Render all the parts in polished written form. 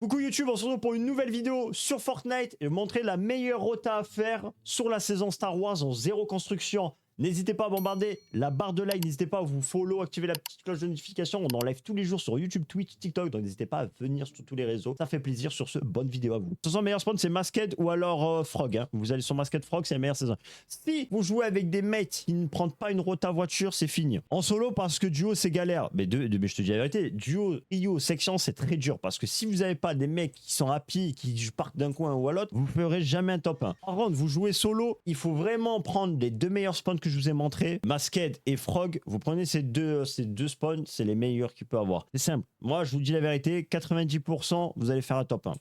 Coucou YouTube, on se retrouve pour une nouvelle vidéo sur Fortnite et montrer la meilleure rota à faire sur la saison Star Wars en zéro construction. N'hésitez pas à bombarder la barre de like, n'hésitez pas à vous follow, activer la petite cloche de notification. On en live tous les jours sur YouTube, Twitch, TikTok, donc n'hésitez pas à venir sur tous les réseaux. Ça fait plaisir sur ce bonne vidéo à vous. Ce sont meilleur spawn, c'est Masked ou alors Frog. Hein. Vous allez sur Masked Frog, c'est la meilleure saison. Si vous jouez avec des mates qui ne prennent pas une rota voiture, c'est fini. En solo, parce que duo, c'est galère. Mais je te dis la vérité, duo, trio, section, c'est très dur. Parce que si vous n'avez pas des mecs qui sont rapides, qui partent d'un coin ou à l'autre, vous ne ferez jamais un top 1. Par contre, vous jouez solo, il faut vraiment prendre les deux meilleurs spawns que je vous ai montré, Masked et Frog. Vous prenez ces deux spawns, c'est les meilleurs qu'il peut avoir. C'est simple. Moi, je vous dis la vérité, 90%, vous allez faire un top 1. Et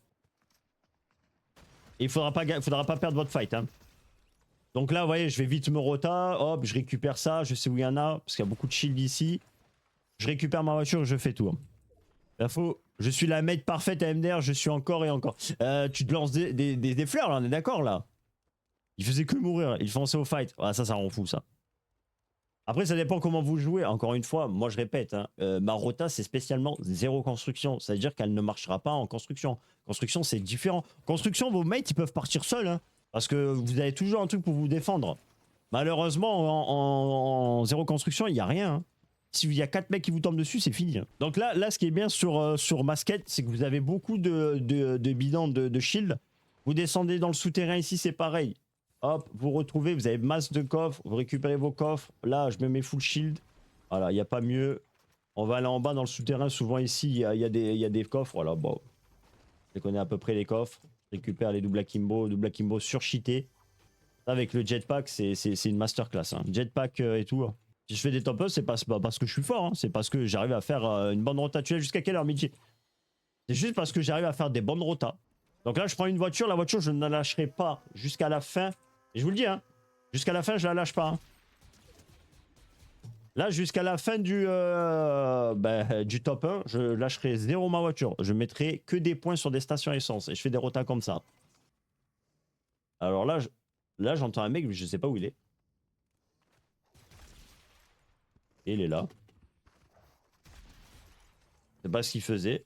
il faudra pas perdre votre fight. Hein. Donc là, vous voyez, je vais vite me rota. Hop, je récupère ça. Je sais où il y en a, parce qu'il y a beaucoup de shield ici. Je récupère ma voiture, je fais tout. Là, je suis la mate parfaite à MDR, je suis encore et encore. Tu te lances des fleurs, là, on est d'accord, là. Il faisait que mourir, il fonçait au fight. Ah, ça rend fou, ça. Après, ça dépend comment vous jouez. Encore une fois, moi je répète, hein, ma rota c'est spécialement zéro construction. C'est-à-dire qu'elle ne marchera pas en construction. Construction c'est différent. Construction, vos mates ils peuvent partir seuls. Hein, parce que vous avez toujours un truc pour vous défendre. Malheureusement, en zéro construction, il n'y a rien. Hein. S'il y a 4 mecs qui vous tombent dessus, c'est fini. Hein. Donc là, ce qui est bien sur Masked, c'est que vous avez beaucoup de bidons de shield. Vous descendez dans le souterrain ici, c'est pareil. Hop, vous retrouvez, vous avez masse de coffres, vous récupérez vos coffres. Là, je me mets full shield. Voilà, il n'y a pas mieux. On va aller en bas dans le souterrain. Souvent ici, il y a des coffres. Voilà, bon. Je connais à peu près les coffres. Je récupère les double akimbo surcheatés. Avec le jetpack, c'est une masterclass. Hein. Jetpack et tout. Si je fais des top 1, c'est pas parce que je suis fort. Hein. C'est parce que j'arrive à faire une bonne rota. Tu sais jusqu'à quelle heure, midi? C'est juste parce que j'arrive à faire des bonnes rotas. Donc là, je prends une voiture. La voiture, je ne la lâcherai pas jusqu'à la fin. Et je vous le dis, hein, jusqu'à la fin, je la lâche pas. Hein. Là, jusqu'à la fin du top 1, je lâcherai zéro ma voiture. Je mettrai que des points sur des stations essence. Et je fais des rotas comme ça. Alors là, j'entends un mec, mais je sais pas où il est. Et il est là. Je sais pas ce qu'il faisait.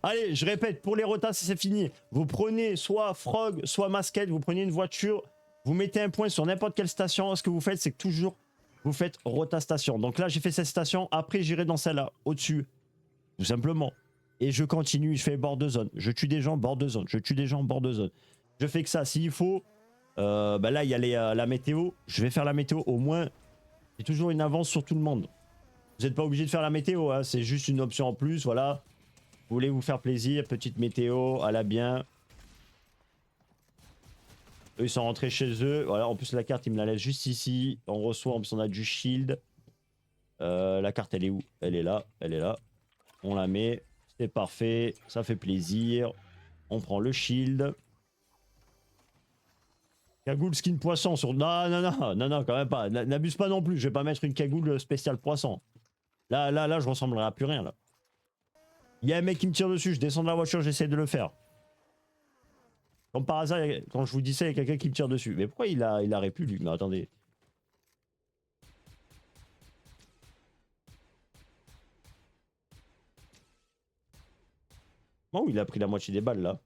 Allez, je répète, pour les rotas, c'est fini. Vous prenez soit Frog, soit Masked, vous prenez une voiture, vous mettez un point sur n'importe quelle station. Ce que vous faites, c'est que toujours, vous faites rota station. Donc là, j'ai fait cette station, après j'irai dans celle-là, au-dessus. Tout simplement. Et je continue, je fais bord de zone. Je tue des gens, bord de zone. Je tue des gens, bord de zone. Je fais que ça. S'il faut, là, il y a la météo. Je vais faire la météo, au moins, j'ai toujours une avance sur tout le monde. Vous n'êtes pas obligé de faire la météo, hein. C'est juste une option en plus, voilà. Vous voulez vous faire plaisir, petite météo, à la bien. Eux, ils sont rentrés chez eux. Voilà, en plus, la carte, ils me la laissent juste ici. On reçoit, en plus, on a du shield. La carte, elle est où? Elle est là, elle est là. On la met. C'est parfait. Ça fait plaisir. On prend le shield. Cagoule skin poisson sur... Non, quand même pas. N'abuse pas non plus. Je vais pas mettre une cagoule spéciale poisson. Là, je ressemblerai à plus rien, là. Il y a un mec qui me tire dessus, je descends de la voiture, j'essaie de le faire. Comme par hasard, quand je vous dis ça, il y a quelqu'un qui me tire dessus. Mais pourquoi il aurait pu, lui? Mais attendez. Comment il a pris la moitié des balles, là?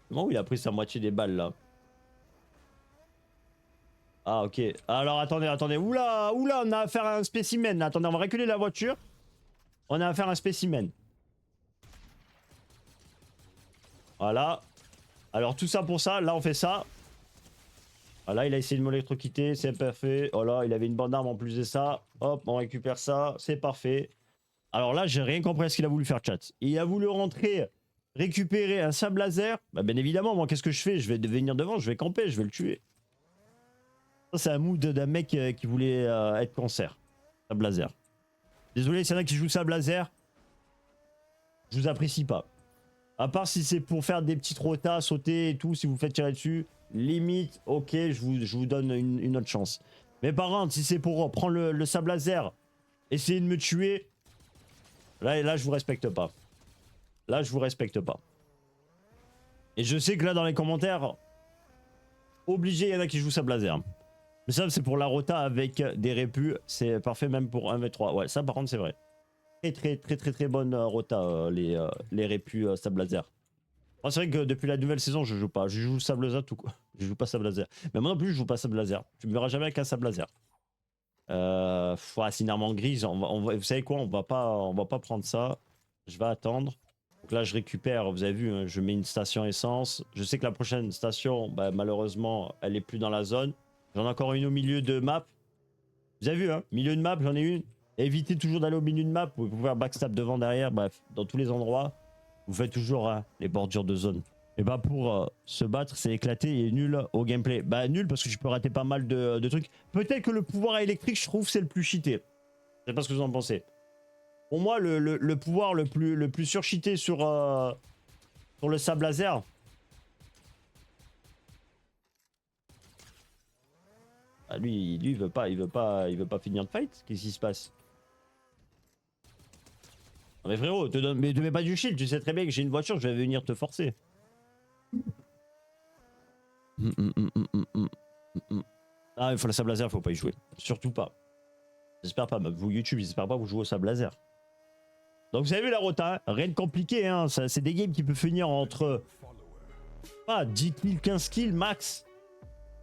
Comment il a pris sa moitié des balles, là? Ah, ok. Alors, attendez. Oula, on a affaire à un spécimen. Attendez, on va reculer la voiture. On a affaire à un spécimen. Voilà. Alors, tout ça pour ça. Là, on fait ça. Voilà, il a essayé de m'électrocuter. C'est parfait. Voilà, il avait une bonne arme en plus de ça. Hop, on récupère ça. C'est parfait. Alors là, j'ai rien compris à ce qu'il a voulu faire, chat. Il a voulu rentrer, récupérer un sable laser. Bah, bien évidemment, moi, qu'est-ce que je fais? Je vais venir devant, je vais camper, je vais le tuer. Ça, c'est un mood d'un mec qui voulait être cancer. Sable laser. Désolé, s'il y en a qui jouent sable laser, je vous apprécie pas. À part si c'est pour faire des petites rotas, sauter et tout, si vous faites tirer dessus, limite, ok, je vous donne une autre chance. Mais par contre, si c'est pour prendre le sable laser, essayer de me tuer, là, je vous respecte pas. Là, je vous respecte pas. Et je sais que là, dans les commentaires, obligé, il y en a qui jouent sable laser. Mais ça, c'est pour la rota avec des répus. C'est parfait même pour 1v3. Ouais, ça, par contre, c'est vrai. Très bonne rota, les répus sable laser. Moi, c'est vrai que depuis la nouvelle saison, je joue pas. Je joue sable laser tout quoi. Je joue pas sable laser. Mais moi non plus, je joue pas sable laser. Tu me verras jamais avec un sable laser. C'est une arme en grise. Vous savez quoi, on va pas prendre ça. Je vais attendre. Donc là, je récupère. Vous avez vu, hein, je mets une station essence. Je sais que la prochaine station, bah, malheureusement, elle est plus dans la zone. J'en ai encore une au milieu de map. Vous avez vu, hein, milieu de map, j'en ai une. Évitez toujours d'aller au milieu de map. Vous pouvez faire backstab devant, derrière. Bref, dans tous les endroits. Vous faites toujours hein, les bordures de zone. Et bah pour se battre, c'est éclaté et nul au gameplay. Bah nul parce que tu peux rater pas mal de trucs. Peut-être que le pouvoir électrique, je trouve, c'est le plus cheaté. Je sais pas ce que vous en pensez. Pour moi, le pouvoir le plus surcheaté sur le sable laser. Ah, lui, il veut pas finir le fight. Qu'est-ce qui se passe? Non mais frérot, mais te mets pas du shield. Tu sais très bien que j'ai une voiture, je vais venir te forcer. Ah, il faut le sable laser, faut pas y jouer. Surtout pas. J'espère pas. Vous YouTube, j'espère pas que vous jouez au sable laser. Donc vous avez vu la rota, hein, rien de compliqué. Hein. C'est des games qui peuvent finir entre 10 kills, 15 kills max.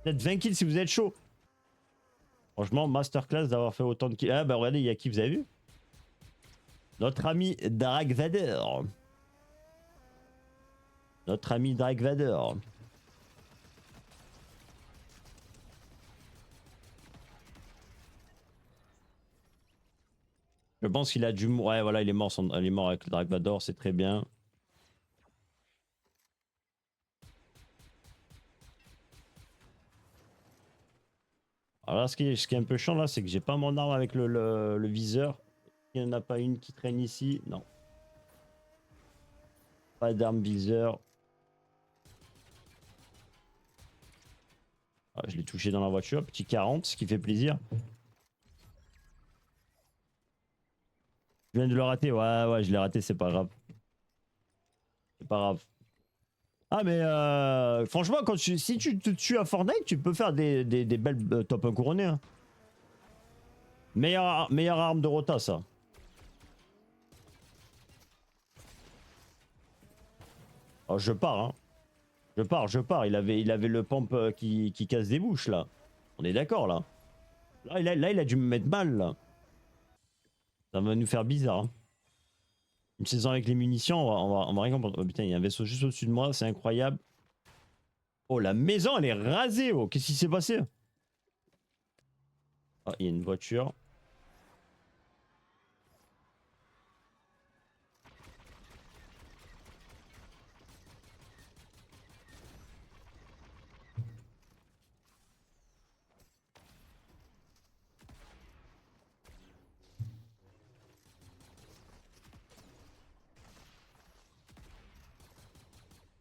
Peut-être 20 kills si vous êtes chaud. Franchement, masterclass d'avoir fait autant de kills. Ah bah regardez, il y a qui, vous avez vu? Notre ami Dark Vader. Notre ami Dark Vader. Je pense qu'il a dû... Ouais, voilà, il est mort, il est mort avec le Dark Vador, c'est très bien. Alors là, ce qui est un peu chiant, là, c'est que j'ai pas mon arme avec le viseur. Il n'y en a pas une qui traîne ici. Non. Pas d'arme viseur. Ah, je l'ai touché dans la voiture. Petit 40, ce qui fait plaisir. Je viens de le rater. Ouais, je l'ai raté, c'est pas grave. C'est pas grave. Ah, mais franchement, si tu te tues à Fortnite, tu peux faire des belles top 1 couronnées. Hein. Meilleure arme de rota, ça. Alors, je pars, hein. Je pars. Il avait le pompe qui casse des bouches, là. On est d'accord, là. Là, il a dû me mettre mal, là. Ça va nous faire bizarre. Hein. Une saison avec les munitions, on va rien comprendre. Oh, putain, il y a un vaisseau juste au-dessus de moi, c'est incroyable. Oh, la maison, elle est rasée, oh. Qu'est-ce qui s'est passé? Ah, il y a une voiture.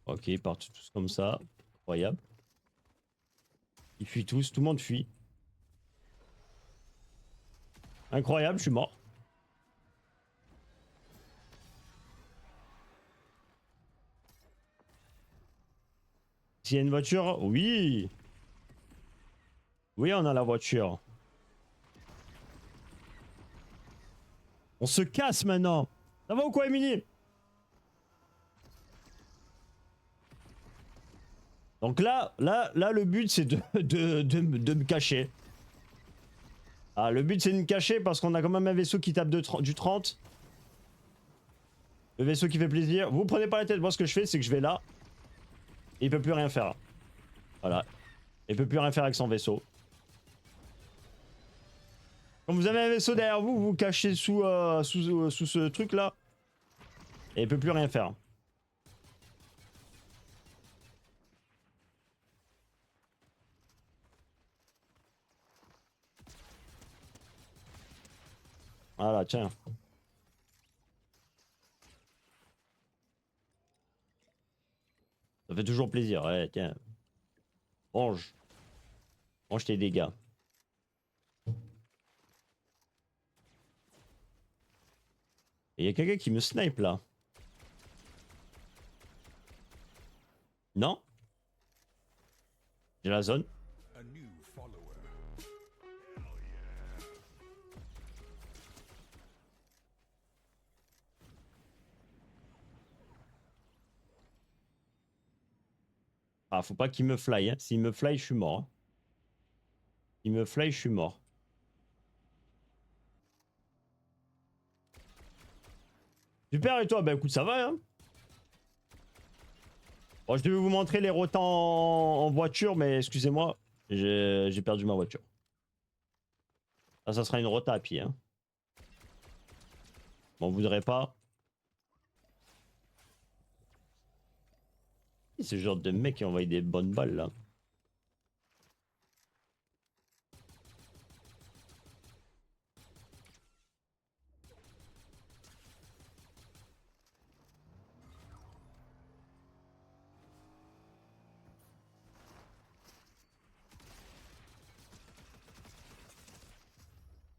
Ok, ils partent tous comme ça. Incroyable. Ils fuient tous, tout le monde fuit. Incroyable, je suis mort. S'il y a une voiture, oui. Oui, on a la voiture. On se casse maintenant. Ça va ou quoi, Emily? Donc là, le but, c'est de me cacher. Ah, le but, c'est de me cacher parce qu'on a quand même un vaisseau qui tape du 30. Le vaisseau qui fait plaisir. Vous prenez pas la tête. Moi, ce que je fais, c'est que je vais là. Et il peut plus rien faire. Voilà. Il peut plus rien faire avec son vaisseau. Quand vous avez un vaisseau derrière vous, vous vous cachez sous ce truc-là. Et il peut plus rien faire. Voilà, tiens. Ça fait toujours plaisir. Ouais, tiens. Mange. Mange tes dégâts. Et il y a quelqu'un qui me snipe là. Non? J'ai la zone. Ah, faut pas qu'il me fly. Hein. S'il me fly, je suis mort. Hein. S'il me fly, je suis mort. Super, et toi? Bah écoute, ça va, hein. Bon, je devais vous montrer les rotants en voiture, mais excusez-moi, j'ai perdu ma voiture. Ça sera une rota à pied, hein. M'en voudrait pas. C'est le genre de mec qui envoie des bonnes balles, là.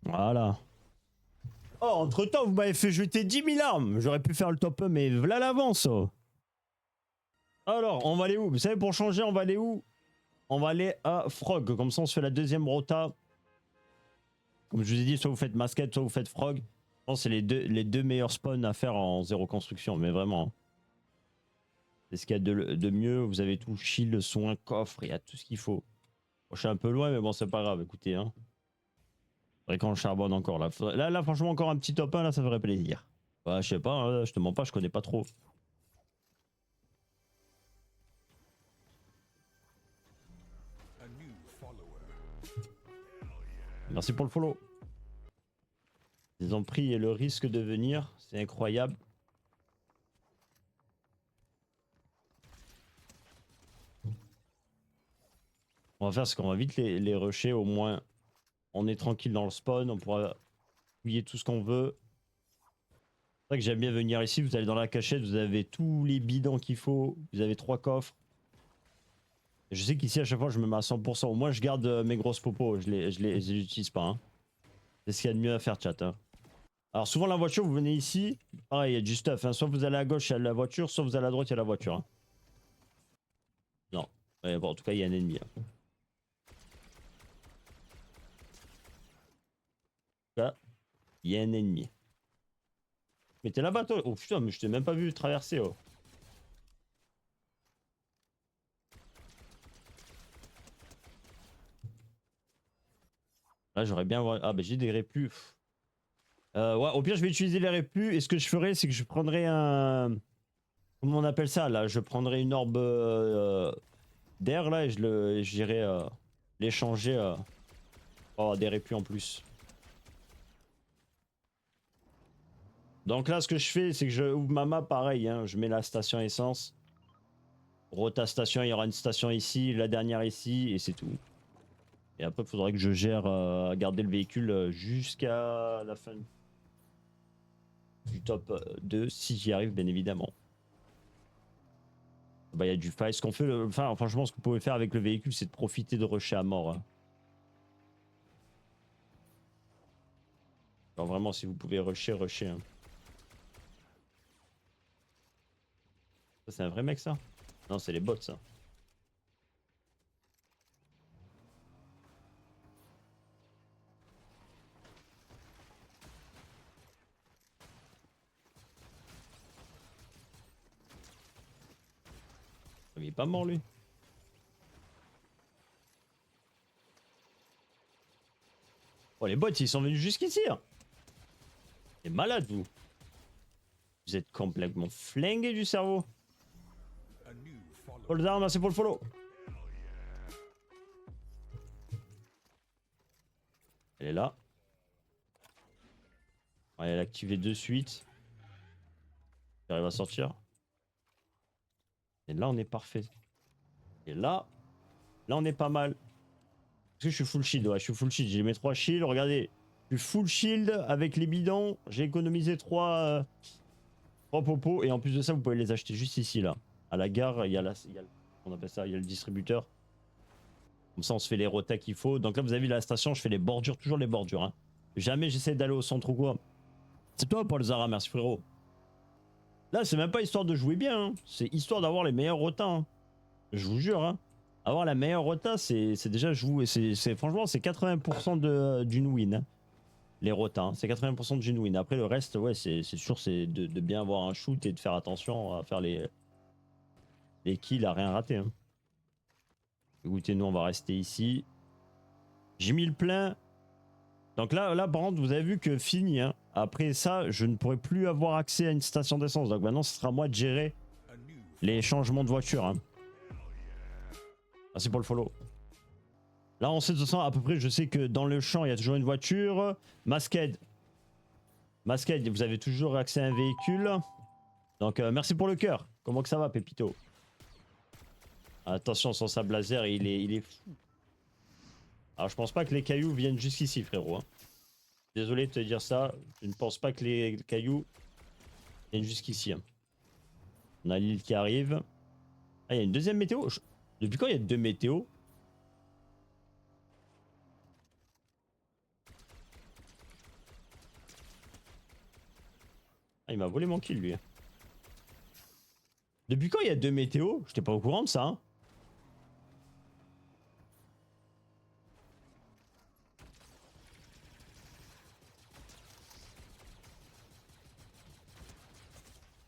Voilà. Oh, entre-temps, vous m'avez fait jeter 10 000 armes. J'aurais pu faire le top 1, mais voilà l'avance. Oh. Alors, on va aller où? Vous savez, pour changer, on va aller où? On va aller à Frog. Comme ça, on se fait la deuxième rota. Comme je vous ai dit, soit vous faites Masquette, soit vous faites Frog. Je pense que c'est les deux meilleurs spawns à faire en zéro construction, mais vraiment. C'est ce qu'il y a de mieux. Vous avez tout, shield, soin, coffre, il y a tout ce qu'il faut. Bon, je suis un peu loin, mais bon, c'est pas grave, écoutez. Hein. Faudrait qu'on charbonne encore là. Là, franchement, encore un petit top 1, là, ça ferait plaisir. Bah, je sais pas, hein, je te mens pas, je connais pas trop. Merci pour le follow. Ils ont pris le risque de venir, c'est incroyable. On va faire ce qu'on va vite les rusher, au moins on est tranquille dans le spawn, on pourra fouiller tout ce qu'on veut. C'est vrai que j'aime bien venir ici, vous allez dans la cachette, vous avez tous les bidons qu'il faut, vous avez 3 coffres. Je sais qu'ici à chaque fois je me mets à 100%, au moins je garde mes grosses popos, je les utilise pas. Hein. C'est ce qu'il y a de mieux à faire chat. Hein. Alors souvent la voiture, vous venez ici, pareil, il y a du stuff. Hein. Soit vous allez à gauche, il y a la voiture, soit vous allez à droite, il y a la voiture. Hein. Non, ouais, bon, en tout cas il y a un ennemi. Hein. Là, il y a un ennemi. Mais t'es là-bas toi? Oh putain, mais je t'ai même pas vu traverser. Oh. Là j'aurais bien... Ah bah j'ai des répus. Ouais, au pire je vais utiliser les répus et ce que je ferai c'est que je prendrai un... Comment on appelle ça là? Je prendrai une orbe d'air là et j'irai l'échanger pour avoir des répus en plus. Donc là ce que je fais c'est que je ouvre ma map pareil, hein, je mets la station essence. Rota station, il y aura une station ici, la dernière ici et c'est tout. Et après il faudrait que je gère à garder le véhicule jusqu'à la fin du top 2 si j'y arrive bien évidemment. Bah il y a du fight. Ce qu'on fait, enfin franchement ce que vous pouvez faire avec le véhicule c'est de profiter de rusher à mort. Hein. Alors vraiment si vous pouvez rusher, rusher. Hein. Ça c'est un vrai mec ça? Non c'est les bots ça. Il est pas mort lui. Oh les bots ils sont venus jusqu'ici. Hein. T'es malade vous. Vous êtes complètement flingué du cerveau. Paul Zara, merci pour le follow. Elle est là. On va l'activer de suite. J'arrive à sortir. Et là on est parfait. Et là on est pas mal. Parce que je suis full shield, ouais, je suis full shield. J'ai mes 3 shields, regardez. Je suis full shield avec les bidons. J'ai économisé 3 popos. Et en plus de ça, vous pouvez les acheter juste ici, là. À la gare, il y a on appelle ça, il y a le distributeur. Comme ça, on se fait les rotas qu'il faut. Donc là, vous avez vu la station, je fais les bordures, toujours les bordures. Hein. Jamais j'essaie d'aller au centre ou quoi. C'est toi, Paul Zara, merci frérot. Là, c'est même pas histoire de jouer bien. Hein. C'est histoire d'avoir les meilleurs rotas. Hein. Je vous jure. Hein. Avoir la meilleure rota, c'est déjà jouer. Franchement, c'est 80% d'une win. Hein. Les rotas, hein. C'est 80% d'une win. Après, le reste, ouais, c'est sûr, c'est de bien avoir un shoot et de faire attention à faire les kills, à rien rater. Hein. Écoutez, nous, on va rester ici. J'ai mis le plein. Donc là, par contre, vous avez vu que fini. Hein. Après ça, je ne pourrai plus avoir accès à une station d'essence. Donc maintenant, ce sera à moi de gérer les changements de voiture. Hein. Merci pour le follow. Là, on sait de toute façon, à peu près, je sais que dans le champ, il y a toujours une voiture. Masked. Masked, vous avez toujours accès à un véhicule. Donc, merci pour le cœur. Comment que ça va, Pépito? Attention, son sable laser, il est fou. Alors, je pense pas que les cailloux viennent jusqu'ici, frérot. Hein. Désolé de te dire ça. Je ne pense pas que les cailloux viennent jusqu'ici. Hein. On a l'île qui arrive. Ah, il y a une deuxième météo. Depuis quand il y a deux météos? Ah, il m'a volé mon kill, lui. Depuis quand il y a deux météos? J'étais pas au courant de ça. Hein.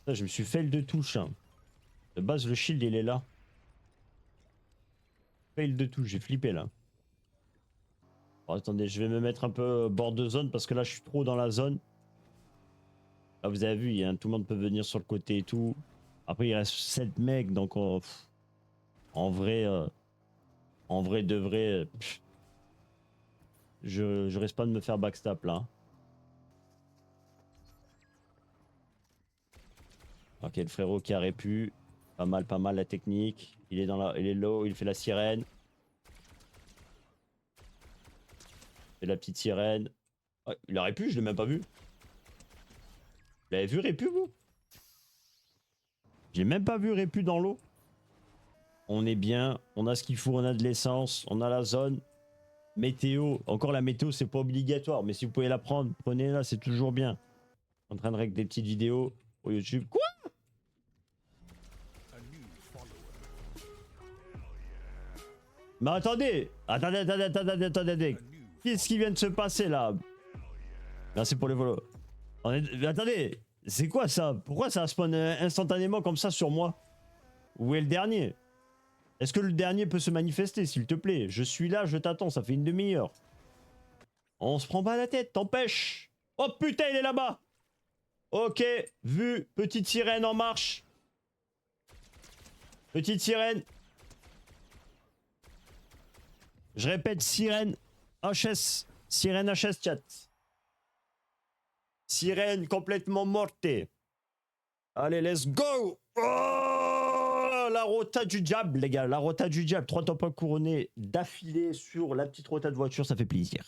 Là, je me suis fail de touche. Hein. De base, le shield, il est là. Fail de touche, j'ai flippé là. Bon, attendez, je vais me mettre un peu bord de zone parce que là, je suis trop dans la zone. Là, vous avez vu, tout le monde peut venir sur le côté et tout. Après, il reste 7 mecs, donc en vrai, de vrai, je risque pas de me faire backstab là. Ok, le frérot qui aurait pu. Pas mal la technique. Il est low, il fait la sirène. Il fait la petite sirène. Oh, il aurait pu, je l'ai même pas vu. Vous l'avez vu Répu, vous? J'ai même pas vu Répu dans l'eau. On est bien, on a ce qu'il faut, on a de l'essence, on a la zone. Météo, encore la météo c'est pas obligatoire, mais si vous pouvez la prendre, prenez-la, c'est toujours bien. En train de régler des petites vidéos pour YouTube. Quoi? Mais attendez. Qu'est-ce qui vient de se passer là? Merci pour les volos. Attendez, c'est quoi ça? Pourquoi ça spawn instantanément comme ça sur moi? Où est le dernier? Est-ce que le dernier peut se manifester, s'il te plaît? Je suis là, je t'attends, ça fait une demi-heure. On se prend pas la tête, t'empêche. Oh putain, il est là-bas. Ok, vu, petite sirène en marche. Petite sirène. Je répète, sirène HS. Sirène HS chat. Sirène complètement morte. Allez, let's go. Oh, la rota du diable, les gars. La rota du diable. 3 top 1 couronnés d'affilée sur la petite rota de voiture, ça fait plaisir.